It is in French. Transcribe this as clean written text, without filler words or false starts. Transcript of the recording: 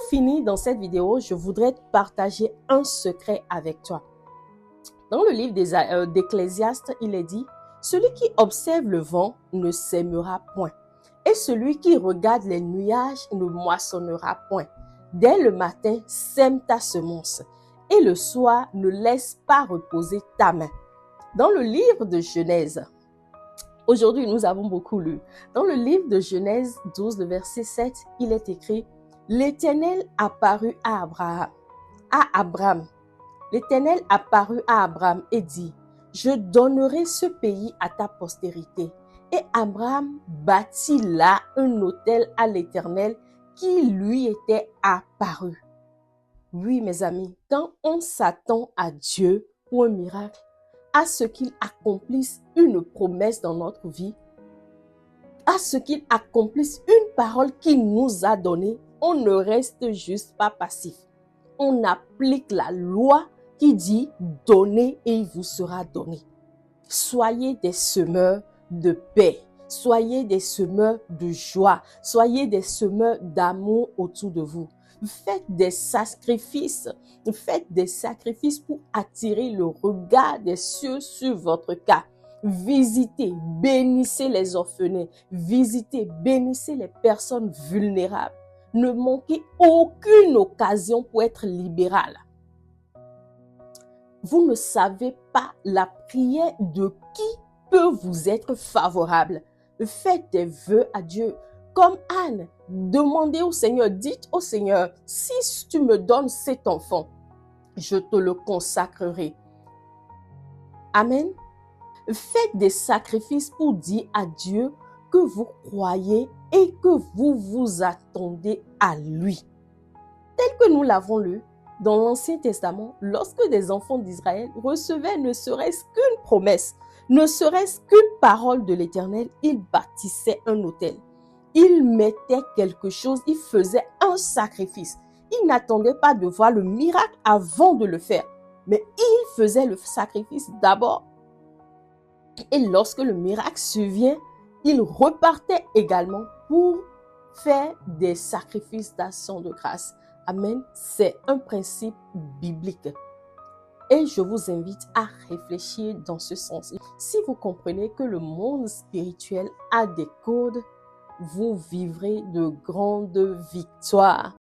finir dans cette vidéo, je voudrais partager un secret avec toi. Dans le livre d'Ecclésiaste, il est dit « Celui qui observe le vent ne sèmera point, et celui qui regarde les nuages ne moissonnera point. Dès le matin, sème ta semence, et le soir, ne laisse pas reposer ta main. » Dans le livre de Genèse, aujourd'hui nous avons beaucoup lu, dans le livre de Genèse 12, le verset 7, il est écrit « L'Éternel apparut à Abraham. L'Éternel apparut à Abraham et dit, « Je donnerai ce pays à ta postérité. » Et Abraham bâtit là un autel à l'Éternel qui lui était apparu. Oui, mes amis, quand on s'attend à Dieu pour un miracle, à ce qu'il accomplisse une promesse dans notre vie, à ce qu'il accomplisse une parole qu'il nous a donnée, on ne reste juste pas passif. On applique la loi qui dit « donnez et il vous sera donné ». Soyez des semeurs de paix, soyez des semeurs de joie, soyez des semeurs d'amour autour de vous. Faites des sacrifices pour attirer le regard des cieux sur votre cas. Visitez, bénissez les orphelins, bénissez les personnes vulnérables. Ne manquez aucune occasion pour être libéral. Vous ne savez pas la prière de qui peut vous être favorable. Faites des vœux à Dieu. Comme Anne, demandez au Seigneur, dites au Seigneur, si tu me donnes cet enfant, je te le consacrerai. Amen. Faites des sacrifices pour dire à Dieu que vous croyez et que vous vous attendez à lui. Tel que nous l'avons lu dans l'Ancien Testament, lorsque des enfants d'Israël recevaient ne serait-ce qu'une promesse, ne serait-ce qu'une parole de l'Éternel, ils bâtissaient un autel. Ils mettaient quelque chose, ils faisaient un sacrifice. Ils n'attendaient pas de voir le miracle avant de le faire, mais ils faisaient le sacrifice d'abord. Et lorsque le miracle survient, ils repartaient également pour faire des sacrifices d'action de grâce. Amen. C'est un principe biblique. Et je vous invite à réfléchir dans ce sens. Si vous comprenez que le monde spirituel a des codes, vous vivrez de grandes victoires.